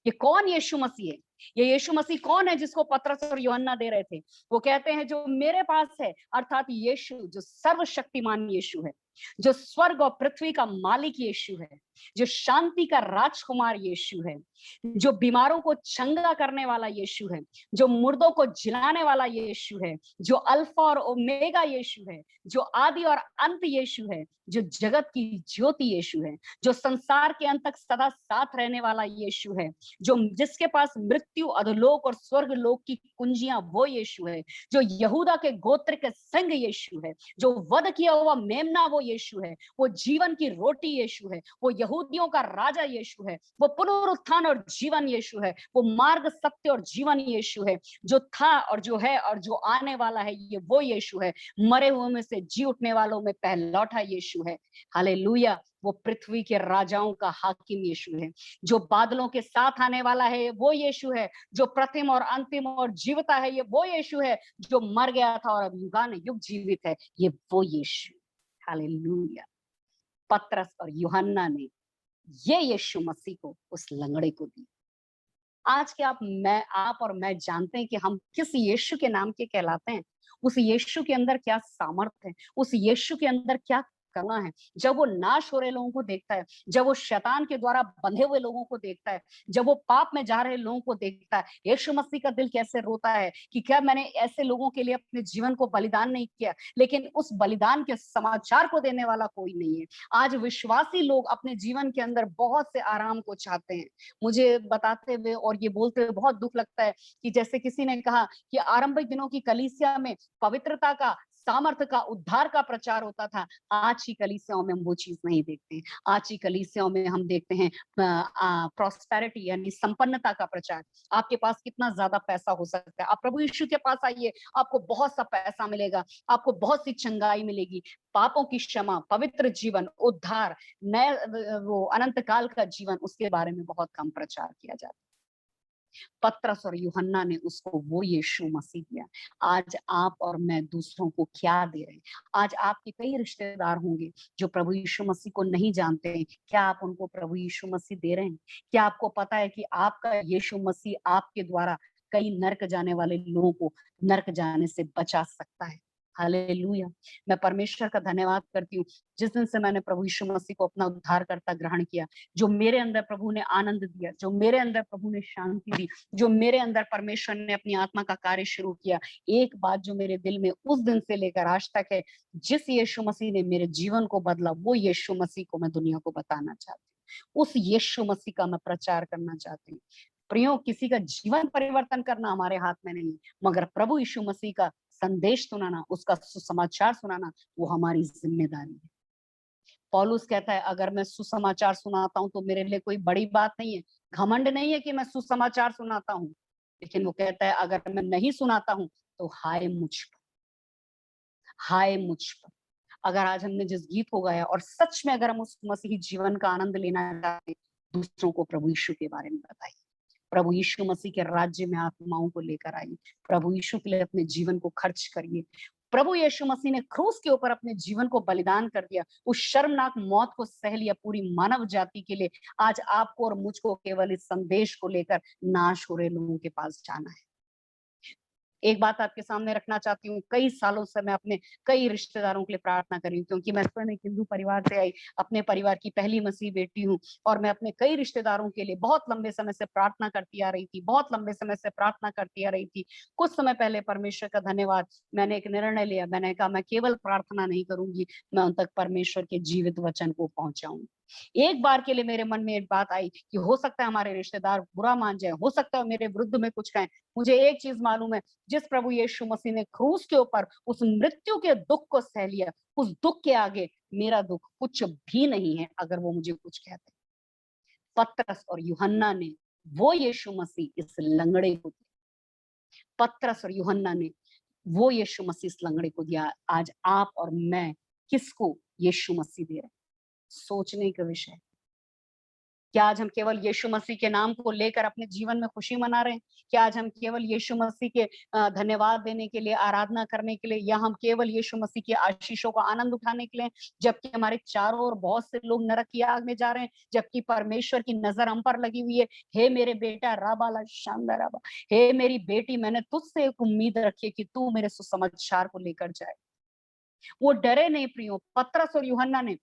ये कौन यीशु मसीह है? ये यीशु मसीह कौन है जिसको पतरस और यूहन्ना दे रहे थे? वो कहते हैं जो मेरे पास है, अर्थात यीशु जो सर्वशक्तिमान यीशु है, जो स्वर्ग और पृथ्वी का मालिक यीशु है, जो शांति का राजकुमार यीशु है, जो बीमारों को चंगा करने वाला यीशु है, जो मुर्दों को जिलाने वाला यीशु है, जो अल्फा और ओमेगा यीशु है, जो आदि और अंत यीशु है, जो जगत की ज्योति यीशु है, जो संसार के अंत तक सदा साथ रहने वाला यीशु है, जो जिसके पास मृत्यु, अधोलोक और स्वर्ग लोक की कुंजियां वो यीशु है, जो यहूदा के गोत्र के संग यीशु है, जो वध किया हुआ मेमना वो यीशु है, वो जीवन की रोटी यीशु है, वो यहूदियों का राजा यीशु है, वो पुनरुत्थान और जीवन यीशु है, वो मार्ग, सत्य और जीवन यीशु है, जो था और जो है और जो आने वाला है ये वो यीशु है, मरे हुए में से जी उठने वालों में पहलौठा यीशु है। हालेलुया। वो पृथ्वी के राजाओं का हाकिम यीशु है, जो बादलों के साथ आने वाला है वो यीशु है, जो प्रथम और अंतिम और जीवता है ये वो यीशु है, जो मर गया था और अब युगानुयुग जीवित है ये वो यीशु। हालेलुया। पतरस और यूहन्ना ने ये यीशु मसीह को उस लंगड़े को दी। आज के आप और मैं जानते हैं कि हम किस यीशु के नाम के कहलाते हैं। उस यीशु के अंदर क्या सामर्थ्य है, उस यीशु के अंदर क्या करना है। जब वो नाश हो रहे लोगों को देखता है, जब वो शैतान के द्वारा बंधे हुए लोगों को देखता है, जब वो पाप में जा रहे लोगों को देखता है, यीशु मसीह का दिल कैसे रोता है कि क्या मैंने ऐसे लोगों के लिए अपने जीवन को बलिदान नहीं किया। लेकिन उस बलिदान के समाचार को देने वाला कोई नहीं है। आज विश्वासी लोग अपने जीवन के अंदर बहुत से आराम को चाहते हैं। मुझे बताते हुए और ये बोलते हुए बहुत दुख लगता है कि जैसे किसी ने कहा कि आरंभिक दिनों की कलीसिया में पवित्रता का, सामर्थ्य का, उद्धार का प्रचार होता था, आज की कलीसियाओं में हम वो चीज नहीं देखते हैं। आज की कलीसियाओं में हम देखते हैं प्रॉस्पेरिटी यानी संपन्नता का प्रचार। आपके पास कितना ज्यादा पैसा हो सकता है, आप प्रभु यीशु के पास आइए, आपको बहुत सा पैसा मिलेगा, आपको बहुत सी चंगाई मिलेगी, पापों की क्षमा, पवित्र जीवन, उद्धार, नए वो अनंत काल का जीवन, उसके बारे में बहुत कम प्रचार किया जाता है। पतरस और यूहन्ना ने उसको वो यीशु मसीह दिया। आज आप और मैं दूसरों को क्या दे रहे हैं? आज आपके कई रिश्तेदार होंगे जो प्रभु यीशु मसीह को नहीं जानते हैं, क्या आप उनको प्रभु यीशु मसीह दे रहे हैं? क्या आपको पता है कि आपका यीशु मसीह आपके द्वारा कई नरक जाने वाले लोगों को नरक जाने से बचा सकता है? हालेलुया। मैं परमेश्वर का धन्यवाद करती हूँ, जिस दिन से मैंने प्रभु यीशु मसीह को अपना उद्धारकर्ता ग्रहण किया, जो मेरे अंदर प्रभु ने आनंद दिया, जो मेरे अंदर प्रभु ने शांति दी, जो मेरे अंदर परमेश्वर ने अपनी आत्मा का कार्य शुरू किया। एक बात जो मेरे दिल में उस दिन से लेकर आज तक है, जिस यीशु मसीह ने मेरे जीवन को बदला, वो यीशु मसीह को मैं दुनिया को बताना चाहती हूँ, उस यीशु मसीह का मैं प्रचार करना चाहती हूँ। प्रियो, किसी का जीवन परिवर्तन करना हमारे हाथ में नहीं, मगर प्रभु यीशु मसीह का संदेश सुनाना, उसका सुसमाचार सुनाना, वो हमारी जिम्मेदारी है। पौलुस कहता है, अगर मैं सुसमाचार सुनाता हूं तो मेरे लिए कोई बड़ी बात नहीं है, घमंड नहीं है कि मैं सुसमाचार सुनाता हूं, लेकिन वो कहता है अगर मैं नहीं सुनाता हूं तो हाय मुझ पर, हाय मुझ पर। अगर आज हमने जिस गीत को गाया और सच में अगर हम उस मसीही जीवन का आनंद लेना चाहते, दूसरों को प्रभु यीशु के बारे में बताइए, प्रभु यीशु मसीह के राज्य में आत्माओं को लेकर आइए, प्रभु यीशु के लिए अपने जीवन को खर्च करिए। प्रभु यीशु मसीह ने क्रूस के ऊपर अपने जीवन को बलिदान कर दिया, उस शर्मनाक मौत को सह लिया पूरी मानव जाति के लिए। आज आपको और मुझको केवल इस संदेश को लेकर नाश हो रहे लोगों के पास जाना है। एक बात आपके सामने रखना चाहती हूँ, कई सालों से मैं अपने कई रिश्तेदारों के लिए प्रार्थना कर रही हूँ, क्योंकि मैं स्वयं एक हिंदू परिवार से आई, अपने परिवार की पहली मसीह बेटी हूँ, और मैं अपने कई रिश्तेदारों के लिए बहुत लंबे समय से प्रार्थना करती आ रही थी, बहुत लंबे समय से प्रार्थना करती आ रही थी। कुछ समय पहले परमेश्वर का धन्यवाद, मैंने एक निर्णय लिया, मैंने कहा मैं केवल प्रार्थना नहीं करूंगी, मैं उन तक परमेश्वर के जीवित वचन को पहुंचाऊंगी। एक बार के लिए मेरे मन में एक बात आई कि हो सकता है हमारे रिश्तेदार बुरा मान जाए, हो सकता है मेरे विरुद्ध में कुछ कहें, मुझे एक चीज मालूम है, जिस प्रभु यीशु मसीह ने क्रूस के ऊपर उस मृत्यु के दुख को सह लिया, उस दुख के आगे मेरा दुख कुछ भी नहीं है, अगर वो मुझे कुछ कहते। पतरस और यूहन्ना ने वो यीशु मसीह इस लंगड़े को दिया, पतरस और यूहन्ना ने वो यीशु मसीह इस लंगड़े को दिया। आज आप और मैं किसको यीशु मसीह दे रहे हैं? सोचने का विषय। क्या आज हम केवल यीशु मसीह के नाम को लेकर अपने जीवन में खुशी मना रहे हैं? क्या आज हम केवल यीशु मसीह के धन्यवाद देने के लिए, आराधना करने के लिए, या हम केवल यीशु मसीह के आशीषों का आनंद उठाने के लिए, जबकि हमारे चारों ओर बहुत से लोग नरक की आग में जा रहे हैं, जबकि परमेश्वर की नजर हम पर लगी हुई है। हे मेरे बेटा राबाला शानदार राबा, हे मेरी बेटी, मैंने तुझसे एक उम्मीद रखी है कि तू मेरे सुसमाचार को लेकर जाए। वो डरे नहीं प्रियो। पतरस और यूहन्ना ने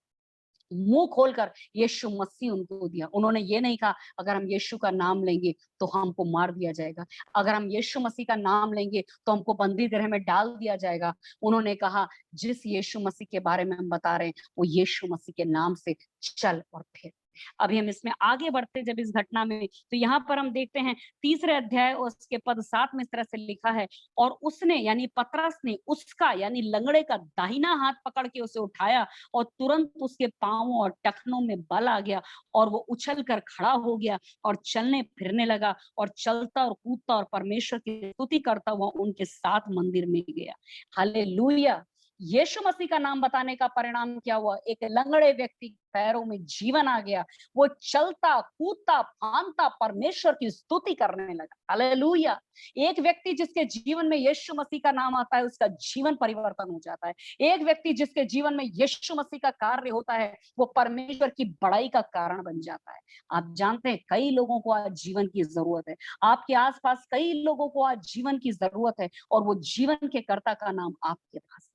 मुंह खोलकर यीशु मसीह उनको दिया। उन्होंने ये नहीं कहा अगर हम यीशु का नाम लेंगे तो हमको मार दिया जाएगा, अगर हम यीशु मसीह का नाम लेंगे तो हमको बंदी गृह में डाल दिया जाएगा। उन्होंने कहा जिस यीशु मसीह के बारे में हम बता रहे हैं, वो यीशु मसीह के नाम से चल और फिर। अभी हम इसमें आगे बढ़ते जब इस घटना में, तो यहाँ पर हम देखते हैं 3 अध्याय और उसके पद 7 में इस तरह से लिखा है, और उसने यानी पतरस ने उसका यानी लंगड़े का दाहिना हाथ पकड़ के उसे उठाया, और तुरंत उसके पांवों और टखनों में बल आ गया, और वो उछल कर खड़ा हो गया और चलने फिरने लगा, और चलता और कूदता और परमेश्वर की स्तुति करता हुआ उनके साथ मंदिर में गया। हालेलुया। यीशु मसीह का नाम बताने का परिणाम क्या हुआ? एक लंगड़े व्यक्ति के पैरों में जीवन आ गया, वो चलता कूदता फांदता परमेश्वर की स्तुति करने लगा। हालेलुया। एक व्यक्ति जिसके जीवन में यीशु मसीह का नाम आता है, उसका जीवन परिवर्तन हो जाता है। एक व्यक्ति जिसके जीवन में यीशु मसीह का कार्य होता है, वो परमेश्वर की बड़ाई का कारण बन जाता है। आप जानते हैं कई लोगों को आज जीवन की जरूरत है, आपके आसपास कई लोगों को आज जीवन की जरूरत है, और वो जीवन के कर्ता का नाम आपके पास,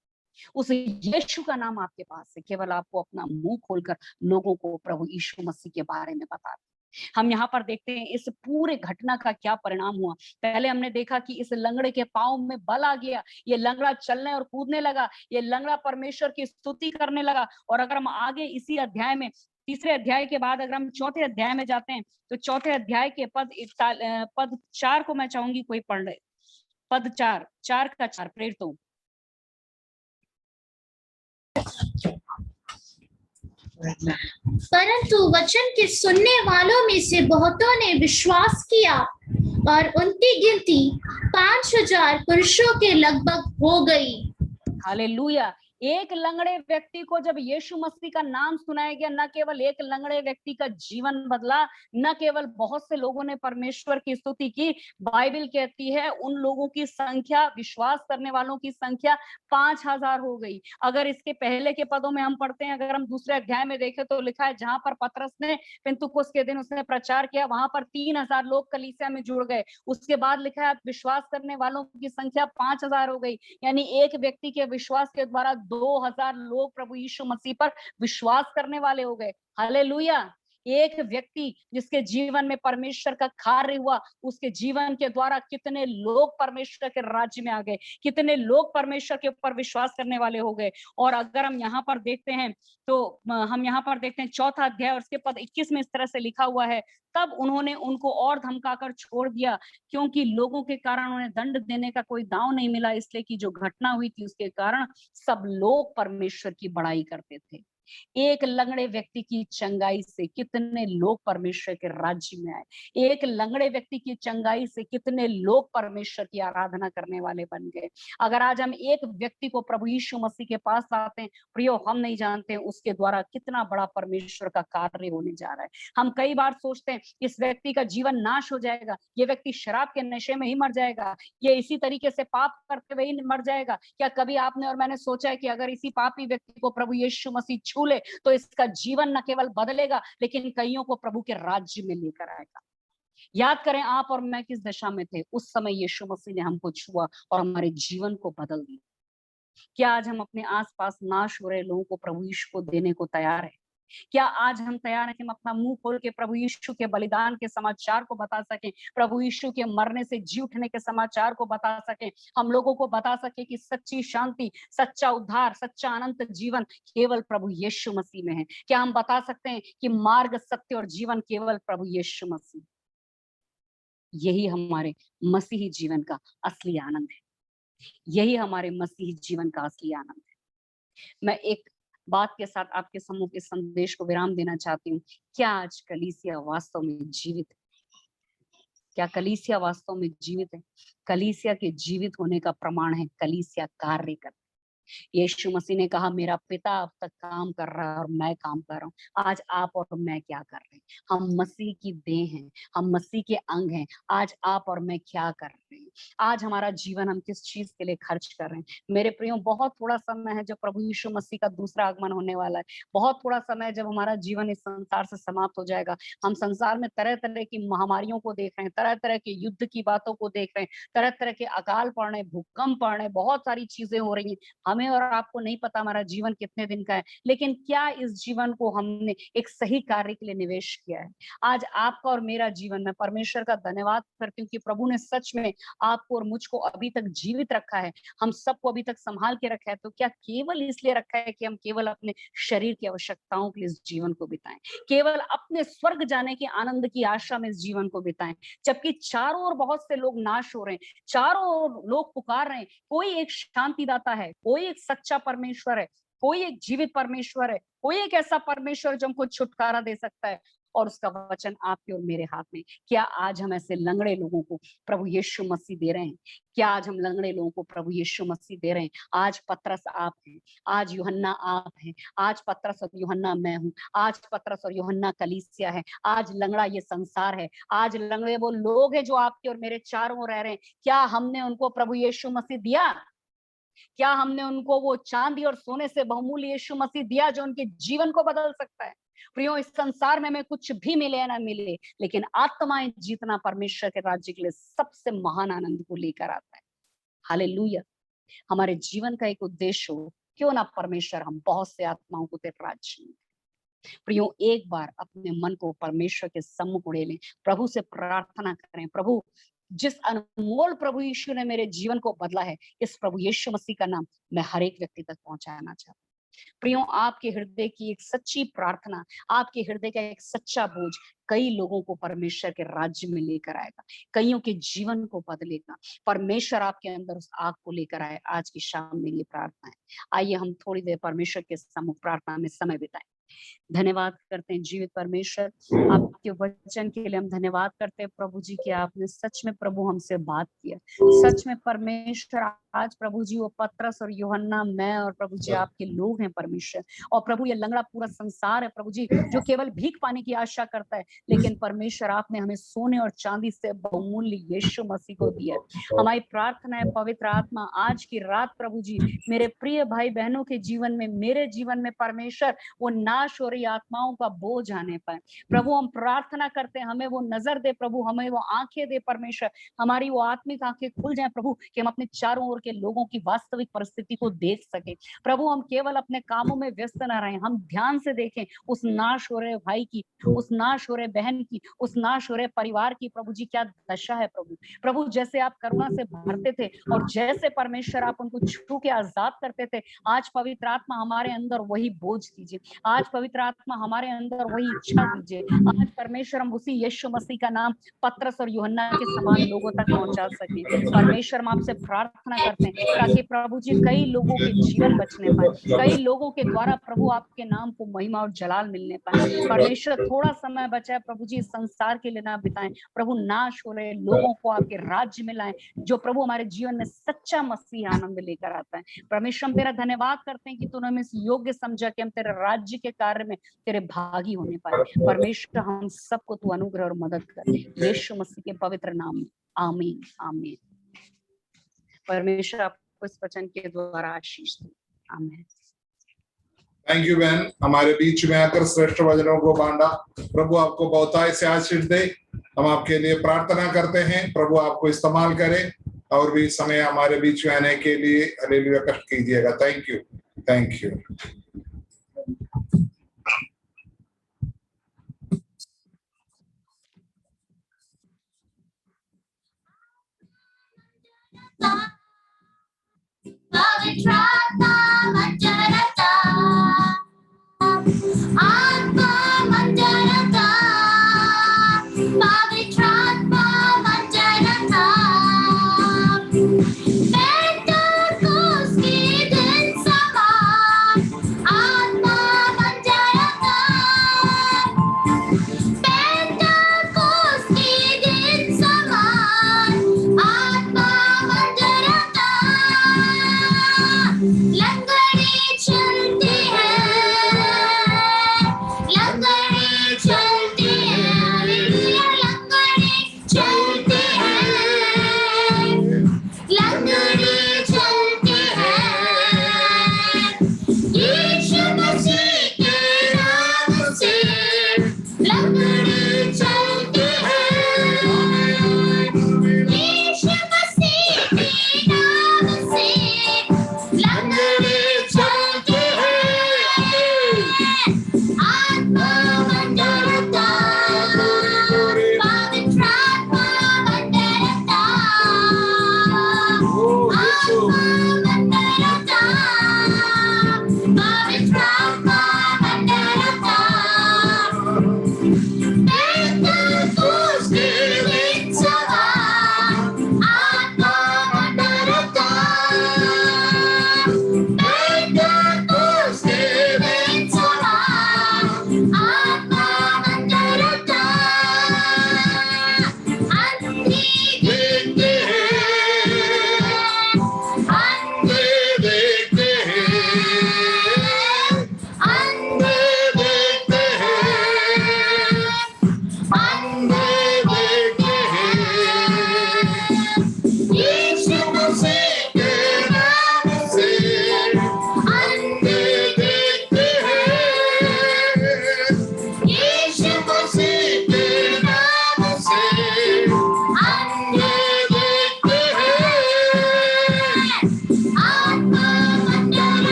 उस यीशु का नाम आपके पास है। केवल आपको अपना मुंह खोलकर लोगों को प्रभु यीशु मसीह के बारे में बता दें। हम यहाँ पर देखते हैं इस पूरे घटना का क्या परिणाम हुआ। पहले हमने देखा कि इस लंगड़े के पांव में बल आ गया, ये लंगड़ा चलने और कूदने लगा, ये लंगड़ा परमेश्वर की स्तुति करने लगा। और अगर हम आगे इसी अध्याय में 3 अध्याय के बाद अगर हम 4 अध्याय में जाते हैं, तो 4 अध्याय के पद 4 को मैं चाहूंगी कोई पढ़ ले। पद 4 का 4 प्रेरितों परंतु वचन के सुनने वालों में से बहुतों ने विश्वास किया और उनकी गिनती 5,000 पुरुषों के लगभग हो गई। हालेलुया। एक लंगड़े व्यक्ति को जब यीशु मसीह का नाम सुनाया गया, न केवल एक लंगड़े व्यक्ति का जीवन बदला, न केवल बहुत से लोगों ने परमेश्वर की स्तुति की, बाइबल कहती है उन लोगों की संख्या, विश्वास करने वालों की संख्या 5,000 हो गई। अगर इसके पहले के पदों में हम पढ़ते हैं, अगर हम दूसरे अध्याय में देखें तो लिखा है जहां पर पतरस ने पिन्तुकुस्त के दिन उसने प्रचार किया, वहां पर 3,000 लोग कलीसिया में जुड़ गए। उसके बाद लिखा है विश्वास करने वालों की संख्या 5,000 हो गई, यानी एक व्यक्ति के विश्वास के द्वारा 2,000 लोग प्रभु यीशु मसीह पर विश्वास करने वाले हो गए। हालेलुया। एक व्यक्ति जिसके जीवन में परमेश्वर का कार्य हुआ, उसके जीवन के द्वारा कितने लोग परमेश्वर के राज्य में आ गए, कितने लोग परमेश्वर के ऊपर विश्वास करने वाले हो गए। और अगर हम यहाँ पर देखते हैं तो हम यहाँ पर देखते हैं 4था अध्याय और उसके पद 21 में इस तरह से लिखा हुआ है, तब उन्होंने उनको और धमकाकर छोड़ दिया, क्योंकि लोगों के कारण उन्हें दंड देने का कोई दांव नहीं मिला, इसलिए कि जो घटना हुई थी उसके कारण सब लोग परमेश्वर की बड़ाई करते थे। एक लंगड़े व्यक्ति की चंगाई से कितने लोग परमेश्वर के राज्य में आए। एक लंगड़े व्यक्ति की चंगाई से कितने लोग परमेश्वर की आराधना करने वाले बन गए। अगर आज हम एक व्यक्ति को प्रभु यीशु मसीह के पास लाते हैं, प्रियो, हम नहीं जानते उसके द्वारा कितना बड़ा परमेश्वर का कार्य होने जा रहा है। हम कई बार सोचते हैं इस व्यक्ति का जीवन नाश हो जाएगा, ये व्यक्ति शराब के नशे में ही मर जाएगा, ये इसी तरीके से पाप करते हुए ही मर जाएगा। क्या कभी आपने और मैंने सोचा है कि अगर इसी पापी व्यक्ति को प्रभु यीशु मसीह छू ले तो इसका जीवन न केवल बदलेगा लेकिन कईयों को प्रभु के राज्य में लेकर आएगा। याद करें आप और मैं किस दशा में थे, उस समय यीशु मसीह ने हमको छुआ और हमारे जीवन को बदल दिया। क्या आज हम अपने आसपास नाश हो रहे लोगों को प्रभु यीशु को देने को तैयार है? क्या आज हम तैयार हैं कि हम अपना मुंह खोल के प्रभु यीशु के बलिदान के समाचार को बता सकें, प्रभु यीशु के मरने से जी उठने के समाचार को बता सकें, हम लोगों को बता सके कि सच्ची शांति, सच्चा उद्धार, सच्चा अनंत जीवन केवल प्रभु यीशु मसीह में है? क्या हम बता सकते हैं कि मार्ग, सत्य और जीवन केवल प्रभु यीशु मसीह? यही हमारे मसीही जीवन का असली आनंद है। यही हमारे मसीही जीवन का असली आनंद है। मैं एक बात के साथ आपके सम्मुख इस संदेश को विराम देना चाहती हूँ। क्या आज कलीसिया वास्तव में जीवित है? क्या कलीसिया वास्तव में जीवित है? कलीसिया के जीवित होने का प्रमाण है कलीसिया कार्य करती। यीशु मसीह ने कहा मेरा पिता अब तक काम कर रहा है और मैं काम कर रहा हूँ। आज आप और मैं क्या कर रहे हैं? हम मसीह की देह हैं, हम मसीह के अंग हैं। आज आप और मैं क्या कर रहे हैं? आज हमारा जीवन हम किस चीज के लिए खर्च कर रहे हैं? मेरे प्रियो, बहुत थोड़ा समय है जब प्रभु यीशु मसीह का दूसरा आगमन होने वाला है। बहुत थोड़ा समय है जब हमारा जीवन इस संसार से समाप्त हो जाएगा। हम संसार में तरह तरह की महामारियों को देख रहे हैं, तरह तरह के युद्ध की बातों को देख रहे हैं, तरह तरह के अकाल पड़ रहे, भूकंप पड़ रहे, बहुत सारी चीजें हो रही हैं। हमें और आपको नहीं पता हमारा जीवन कितने दिन का है, लेकिन क्या इस जीवन को हमने एक सही कार्य के लिए निवेश किया है? आज आपका और मेरा जीवन, मैं परमेश्वर का धन्यवाद करती हूँ कि प्रभु ने सच में आपको और मुझको अभी तक जीवित रखा है, हम सबको अभी तक संभाल के रखा है। तो क्या केवल इसलिए रखा है कि हम केवल अपने शरीर की आवश्यकताओं के लिए इस जीवन को बिताएं, केवल अपने स्वर्ग जाने के आनंद की आशा में इस जीवन को बिताएं, जबकि चारों ओर बहुत से लोग नाश हो रहे हैं, चारों ओर लोग पुकार रहे हैं, कोई एक शांतिदाता है, कोई एक सच्चा परमेश्वर है, कोई एक जीवित परमेश्वर है, कोई एक ऐसा परमेश्वर जो हमको छुटकारा दे सकता है, और उसका वचन आपके और मेरे हाथ में। क्या आज हम ऐसे लंगड़े लोगों को प्रभु यीशु मसीह दे रहे हैं? क्या आज हम लंगड़े लोगों को प्रभु यीशु मसीह दे रहे हैं? आज पतरस आप हैं, आज यूहन्ना आप हैं, आज पतरस और यूहन्ना मैं हूँ, आज पतरस और यूहन्ना कलीसिया है, आज लंगड़ा ये संसार है, आज लंगड़े वो लोग हैं जो आपके और मेरे चारों ओर रह रहे हैं। क्या हमने उनको प्रभु यीशु मसीह दिया? क्या हमने उनको वो चांदी और सोने से बहुमूल्य यीशु मसीह दिया जो उनके जीवन को बदल सकता है? प्रियो, इस संसार में हमें कुछ भी मिले या ना मिले, लेकिन आत्माएं जीतना परमेश्वर के राज्य के लिए सबसे महान आनंद को लेकर आता है। हालेलुया। हमारे जीवन का एक उद्देश्य हो, क्यों ना परमेश्वर हम बहुत से आत्माओं को तेरे राज्य में। प्रियो, एक बार अपने मन को परमेश्वर के सम्मुख उड़े लें, प्रभु से प्रार्थना करें, प्रभु जिस अनमोल प्रभु यीशु ने मेरे जीवन को बदला है, इस प्रभु यीशु मसीह का नाम मैं हर एक व्यक्ति तक पहुंचाना चाहता हूँ। प्रियो, आपके हृदय की एक सच्ची प्रार्थना, आपके हृदय का एक सच्चा बोझ कई लोगों को परमेश्वर के राज्य में लेकर आएगा, कईयों के जीवन को बदलेगा। परमेश्वर आपके अंदर उस आग को लेकर आए। आज की शाम में ये प्रार्थना है। आइए हम थोड़ी देर परमेश्वर के सम्मुख प्रार्थना में समय बिताएं। धन्यवाद करते हैं जीवित परमेश्वर, आपके वचन के लिए हम धन्यवाद करते हैं प्रभु जी कि आपने सच में प्रभु हमसे बात किया। सच में परमेश्वर, आज प्रभु जी वो पतरस और यूहन्ना, मैं और प्रभु जी आपके लोग हैं परमेश्वर। और प्रभु ये लंगड़ा पूरा संसार है प्रभु जी, जो केवल भीख पाने की आशा करता है, लेकिन परमेश्वर आपने हमें सोने और चांदी से बहुमूल्य यीशु मसीह को दिया। हमारी प्रार्थना है पवित्र आत्मा आज की रात प्रभु जी मेरे प्रिय भाई बहनों के जीवन में, मेरे जीवन में परमेश्वर वो नाश हो रही आत्माओं का बोझ आने पाए। प्रभु हम प्रार्थना करते हैं, हमें वो नजर दे प्रभु, हमें वो आंखें दे परमेश्वर, हमारी वो आत्मिक आंखें खुल जाए प्रभु, कि हम अपने चारों ओर के लोगों की वास्तविक परिस्थिति को देख सके। प्रभु हम केवल अपने कामों में व्यस्त न रहें, हम ध्यान से देखें उस नाश हो रहे भाई की, उस नाश हो रहे बहन की, उस नाश हो रहे परिवार की प्रभु जी क्या दशा है प्रभु। प्रभु जैसे आप करुणा से भरते थे और जैसे परमेश्वर आप उनको छू के आजाद करते थे, आज पवित्र आत्मा हमारे अंदर वही बोझ दीजिए, आज पवित्र आत्मा हमारे अंदर वही इच्छा दीजिए। आज परमेश्वर हम उसी यीशु मसीह का नाम पतरस और यूहन्ना के समान लोगों तक पहुंचा सके। परमेश्वर हम आपसे प्रार्थना करते हैं ताकि प्रभु जी कई लोगों के जीवन बचने पाए, कई लोगों के द्वारा प्रभु आपके नाम को महिमा और जलाल मिलने पाए। परमेश्वर थोड़ा समय बचाए प्रभु जी, संसार के लिए ना बिताएं प्रभु, नाश हो रहे लोगों को आपके राज्य में लाएं, जो प्रभु हमारे जीवन में सच्चा मसीह आनंद लेकर आता है। परमेश्वर हम तेरा धन्यवाद करते हैं कि तूने हमें इस योग्य समझा कि हम तेरे राज्य के कार्य में तेरे भागी होने पाए। परमेश्वर हम सबको तू अनुग्रह और मदद कर, यीशु मसीह के पवित्र नाम में, आमीन आमीन। परमेश्वर आपको इस वचन के द्वारा आशीष दे, आमीन। थैंक यू बहन, हमारे बीच में आकर श्रेष्ठ वचनों को बांटा। प्रभु आपको बहुतायत से आशीष दे। हम आपके लिए प्रार्थना करते हैं, प्रभु आपको इस्तेमाल करे और भी समय हमारे बीच में आने के लिए हालेलुया कष्ट कीजिएगा। Thank you, thank you.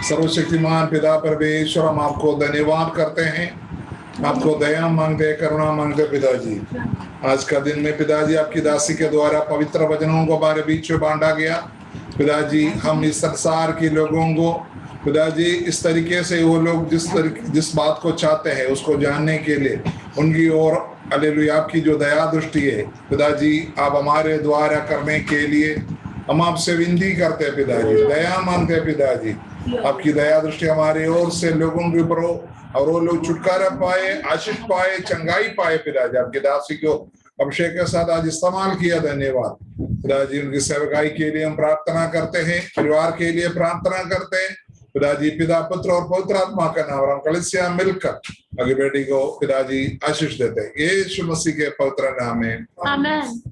सर्वशक्तिमान पिता परमेश्वर, हम आपको धन्यवाद करते हैं, आपको दया मांगते, करुणा मांगते पिताजी। आज का दिन में पिताजी आपकी दासी के द्वारा पवित्र वचनों को हमारे बीच में बांटा गया पिताजी। हम इस संसार के लोगों को पिताजी इस तरीके से, वो लोग जिस बात को चाहते हैं उसको जानने के लिए उनकी ओर हालेलुया आपकी जो दया दृष्टि है पिताजी, आप हमारे द्वारा करने के लिए हम आपसे विनती करते हैं पिताजी, दया मांगते हैं पिताजी। आपकी दया दृष्टि हमारे ओर से लोगों के ऊपर हो और वो लोग छुटकारा पाए, आशीष पाए, चंगाई पाए पिताजी। आपकी दासी को अभिषेक के साथ आज इस्तेमाल किया, धन्यवाद पिताजी। उनकी सेवकाई के लिए हम प्रार्थना करते हैं, परिवार के लिए प्रार्थना करते हैं पिताजी। पिता, पुत्र और पवित्र आत्मा का नाम, हम कलीसिया मिलकर आगे बेटी को पिताजी आशीष देते हैं, यीशु मसीह के पवित्र नाम में, आमीन।